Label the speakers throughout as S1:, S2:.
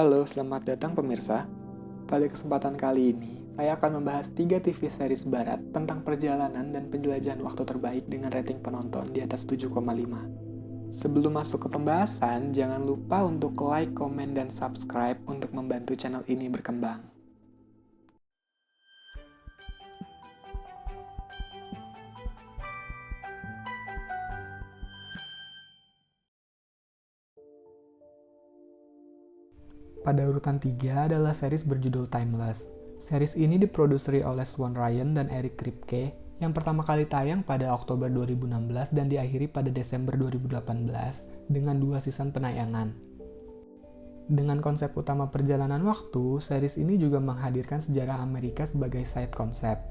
S1: Halo, selamat datang pemirsa. Pada kesempatan kali ini, saya akan membahas 3 TV series barat tentang perjalanan dan penjelajahan waktu terbaik dengan rating penonton di atas 7,5. Sebelum masuk ke pembahasan, jangan lupa untuk like, komen, dan subscribe untuk membantu channel ini berkembang. Pada urutan 3 adalah series berjudul Timeless. Series ini diproduseri oleh Swan Ryan dan Eric Kripke, yang pertama kali tayang pada Oktober 2016 dan diakhiri pada Desember 2018 dengan 2 season penayangan. Dengan konsep utama perjalanan waktu, series ini juga menghadirkan sejarah Amerika sebagai side concept.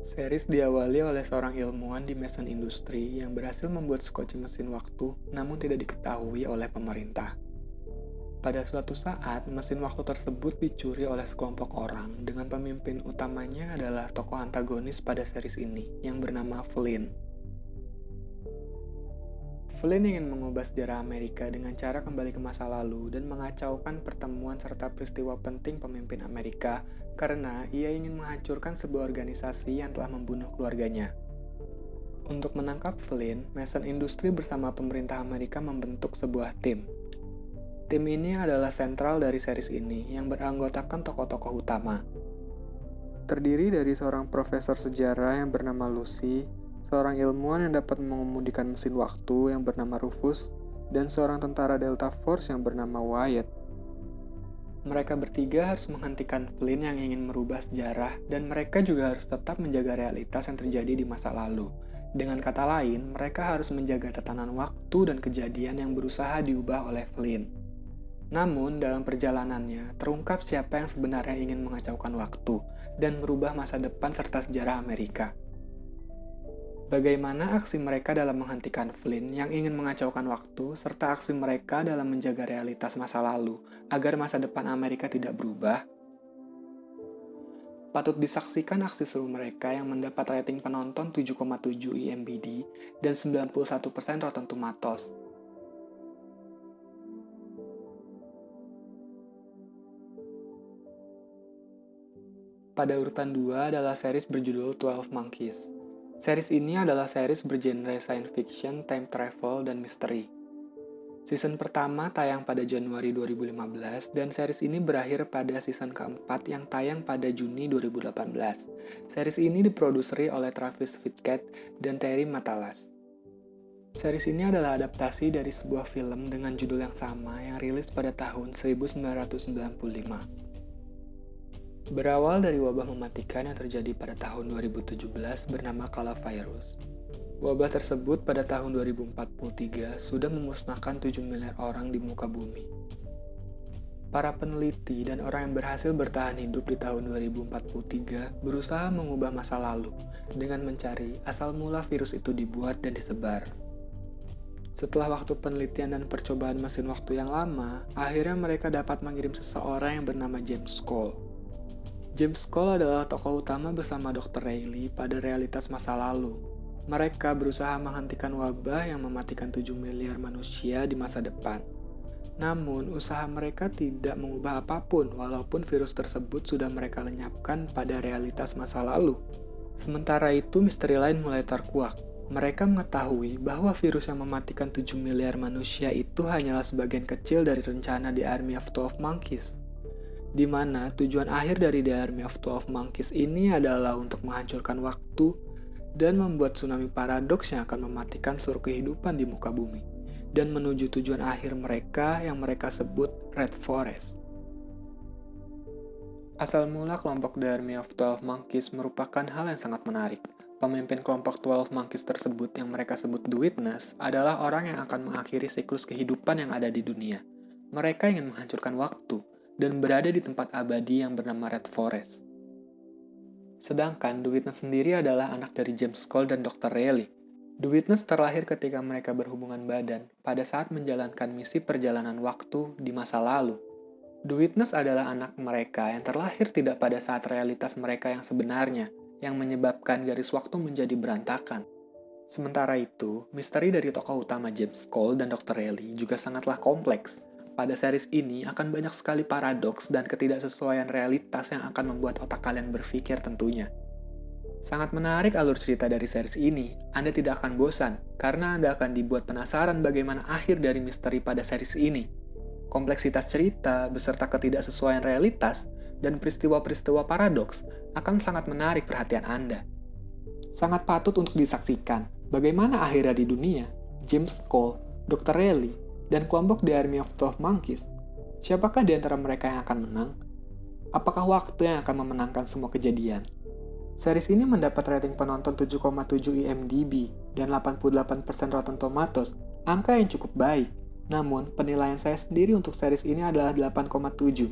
S1: Series diawali oleh seorang ilmuwan di mesin industri yang berhasil membuat skoci mesin waktu, namun tidak diketahui oleh pemerintah. Pada suatu saat, mesin waktu tersebut dicuri oleh sekelompok orang dengan pemimpin utamanya adalah tokoh antagonis pada series ini, yang bernama Flynn. Flynn ingin mengubah sejarah Amerika dengan cara kembali ke masa lalu dan mengacaukan pertemuan serta peristiwa penting pemimpin Amerika karena ia ingin menghancurkan sebuah organisasi yang telah membunuh keluarganya. Untuk menangkap Flynn, mesin industri bersama pemerintah Amerika membentuk sebuah tim. Tim ini adalah sentral dari series ini yang beranggotakan tokoh-tokoh utama. Terdiri dari seorang profesor sejarah yang bernama Lucy, seorang ilmuwan yang dapat mengemudikan mesin waktu yang bernama Rufus, dan seorang tentara Delta Force yang bernama Wyatt. Mereka bertiga harus menghentikan Flynn yang ingin merubah sejarah, dan mereka juga harus tetap menjaga realitas yang terjadi di masa lalu. Dengan kata lain, mereka harus menjaga tatanan waktu dan kejadian yang berusaha diubah oleh Flynn. Namun, dalam perjalanannya, terungkap siapa yang sebenarnya ingin mengacaukan waktu dan merubah masa depan serta sejarah Amerika. Bagaimana aksi mereka dalam menghentikan Flynn yang ingin mengacaukan waktu, serta aksi mereka dalam menjaga realitas masa lalu agar masa depan Amerika tidak berubah? Patut disaksikan aksi seru mereka yang mendapat rating penonton 7,7 IMDb dan 91% Rotten Tomatoes. Pada urutan 2 adalah series berjudul 12 Monkeys. Series ini adalah series bergenre science fiction, time travel, dan misteri. Season pertama tayang pada Januari 2015, dan series ini berakhir pada season keempat yang tayang pada Juni 2018. Series ini diproduseri oleh Travis Fickett dan Terry Matalas. Series ini adalah adaptasi dari sebuah film dengan judul yang sama yang rilis pada tahun 1995. Berawal dari wabah mematikan yang terjadi pada tahun 2017 bernama coronavirus. Wabah tersebut pada tahun 2043 sudah memusnahkan 7 miliar orang di muka bumi. Para peneliti dan orang yang berhasil bertahan hidup di tahun 2043 berusaha mengubah masa lalu dengan mencari asal mula virus itu dibuat dan disebar. Setelah waktu penelitian dan percobaan mesin waktu yang lama, akhirnya mereka dapat mengirim seseorang yang bernama James Cole. James Cole adalah tokoh utama bersama Dr. Reilly pada realitas masa lalu. Mereka berusaha menghentikan wabah yang mematikan 7 miliar manusia di masa depan. Namun, usaha mereka tidak mengubah apapun walaupun virus tersebut sudah mereka lenyapkan pada realitas masa lalu. Sementara itu, misteri lain mulai terkuak. Mereka mengetahui bahwa virus yang mematikan 7 miliar manusia itu hanyalah sebagian kecil dari rencana The Army of 12 Monkeys, di mana tujuan akhir dari The Army of 12 Monkeys ini adalah untuk menghancurkan waktu dan membuat tsunami paradoks yang akan mematikan seluruh kehidupan di muka bumi, dan menuju tujuan akhir mereka yang mereka sebut Red Forest. Asal mula kelompok The Army of 12 Monkeys merupakan hal yang sangat menarik. Pemimpin kelompok 12 Monkeys tersebut yang mereka sebut The Witness adalah orang yang akan mengakhiri siklus kehidupan yang ada di dunia. Mereka ingin menghancurkan waktu dan berada di tempat abadi yang bernama Red Forest. Sedangkan The Witness sendiri adalah anak dari James Cole dan Dr. Reilly. The Witness terlahir ketika mereka berhubungan badan pada saat menjalankan misi perjalanan waktu di masa lalu. The Witness adalah anak mereka yang terlahir tidak pada saat realitas mereka yang sebenarnya, yang menyebabkan garis waktu menjadi berantakan. Sementara itu, misteri dari tokoh utama James Cole dan Dr. Reilly juga sangatlah kompleks. pada series ini akan banyak sekali paradoks dan ketidaksesuaian realitas yang akan membuat otak kalian berpikir tentunya. Sangat menarik alur cerita dari series ini. Anda tidak akan bosan, karena Anda akan dibuat penasaran bagaimana akhir dari misteri pada series ini. Kompleksitas cerita, beserta ketidaksesuaian realitas, dan peristiwa-peristiwa paradoks akan sangat menarik perhatian Anda. Sangat patut untuk disaksikan bagaimana akhirnya di dunia, James Cole, Dr. Rayleigh, dan kelompok The Army of 12 Monkeys. Siapakah di antara mereka yang akan menang? Apakah waktu yang akan memenangkan semua kejadian? Series ini mendapat rating penonton 7,7 IMDb dan 88% Rotten Tomatoes, angka yang cukup baik. Namun, penilaian saya sendiri untuk series ini adalah 8,7.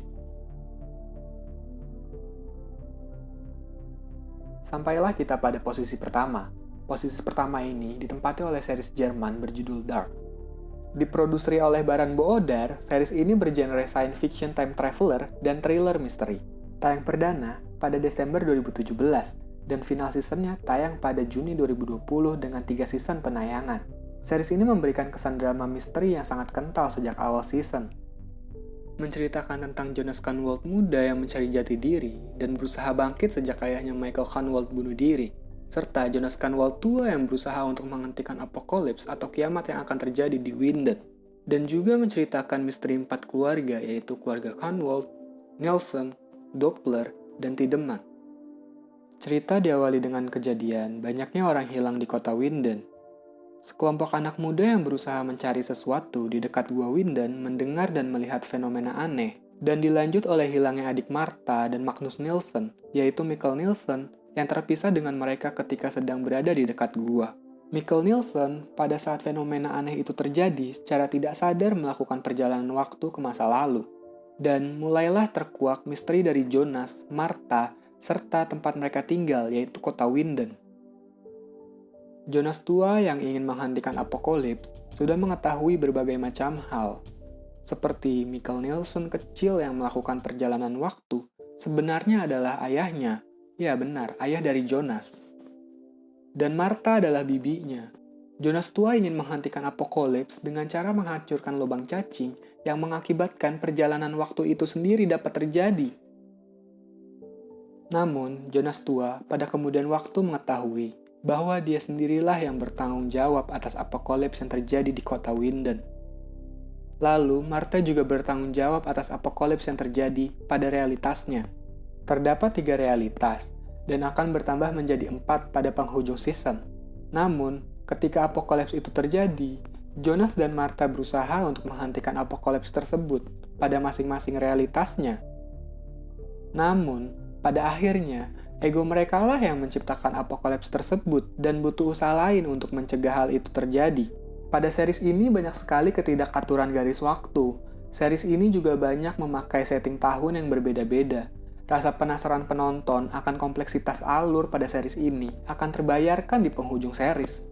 S1: Sampailah kita pada posisi pertama. Posisi pertama ini ditempati oleh series Jerman berjudul Dark. Diproduseri oleh Baran Boodar, series ini bergenre science fiction time traveler dan thriller misteri. Tayang perdana pada Desember 2017, dan final seasonnya tayang pada Juni 2020 dengan 3 season penayangan. Series ini memberikan kesan drama misteri yang sangat kental sejak awal season. Menceritakan tentang Jonas Kahnwald muda yang mencari jati diri dan berusaha bangkit sejak ayahnya Michael Kahnwald bunuh diri, serta Jonas Kahnwald tua yang berusaha untuk menghentikan apokalips atau kiamat yang akan terjadi di Winden. Dan juga menceritakan misteri 4 keluarga, yaitu keluarga Kahnwald, Nielsen, Doppler, dan Tiedemann. Cerita diawali dengan kejadian banyaknya orang hilang di kota Winden. Sekelompok anak muda yang berusaha mencari sesuatu di dekat gua Winden mendengar dan melihat fenomena aneh, dan dilanjut oleh hilangnya adik Martha dan Magnus Nielsen, yaitu Mikkel Nielsen, yang terpisah dengan mereka ketika sedang berada di dekat gua. Mikkel Nielsen, pada saat fenomena aneh itu terjadi, secara tidak sadar melakukan perjalanan waktu ke masa lalu. Dan mulailah terkuak misteri dari Jonas, Martha, serta tempat mereka tinggal, yaitu kota Winden. Jonas tua yang ingin menghentikan apokalips sudah mengetahui berbagai macam hal, seperti Mikkel Nielsen kecil yang melakukan perjalanan waktu sebenarnya adalah ayahnya. Ya benar, ayah dari Jonas. Dan Martha adalah bibinya. Jonas tua ingin menghentikan apokalips dengan cara menghancurkan lubang cacing yang mengakibatkan perjalanan waktu itu sendiri dapat terjadi. Namun, Jonas tua pada kemudian waktu mengetahui bahwa dia sendirilah yang bertanggung jawab atas apokalips yang terjadi di kota Winden. Lalu, Martha juga bertanggung jawab atas apokalips yang terjadi pada realitasnya. Terdapat 3 realitas, dan akan bertambah menjadi 4 pada penghujung season. Namun, ketika apokalips itu terjadi, Jonas dan Martha berusaha untuk menghentikan apokalips tersebut pada masing-masing realitasnya. Namun, pada akhirnya, ego mereka lah yang menciptakan apokalips tersebut dan butuh usaha lain untuk mencegah hal itu terjadi. Pada series ini banyak sekali ketidakaturan garis waktu. Series ini juga banyak memakai setting tahun yang berbeda-beda. Rasa penasaran penonton akan kompleksitas alur pada series ini akan terbayarkan di penghujung series.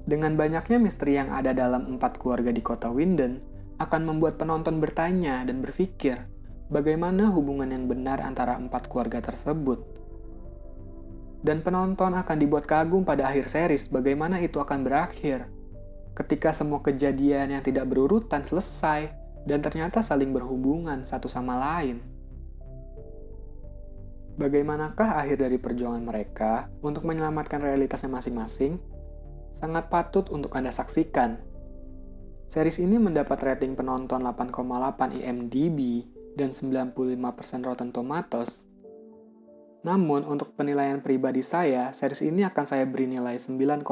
S1: Dengan banyaknya misteri yang ada dalam 4 keluarga di kota Winden, akan membuat penonton bertanya dan berpikir, bagaimana hubungan yang benar antara 4 keluarga tersebut? Dan penonton akan dibuat kagum pada akhir series bagaimana itu akan berakhir. Ketika semua kejadian yang tidak berurutan selesai dan ternyata saling berhubungan satu sama lain. Bagaimanakah akhir dari perjuangan mereka untuk menyelamatkan realitasnya masing-masing? Sangat patut untuk Anda saksikan. Series ini mendapat rating penonton 8,8 IMDb dan 95% Rotten Tomatoes. Namun, untuk penilaian pribadi saya, series ini akan saya beri nilai 9,2.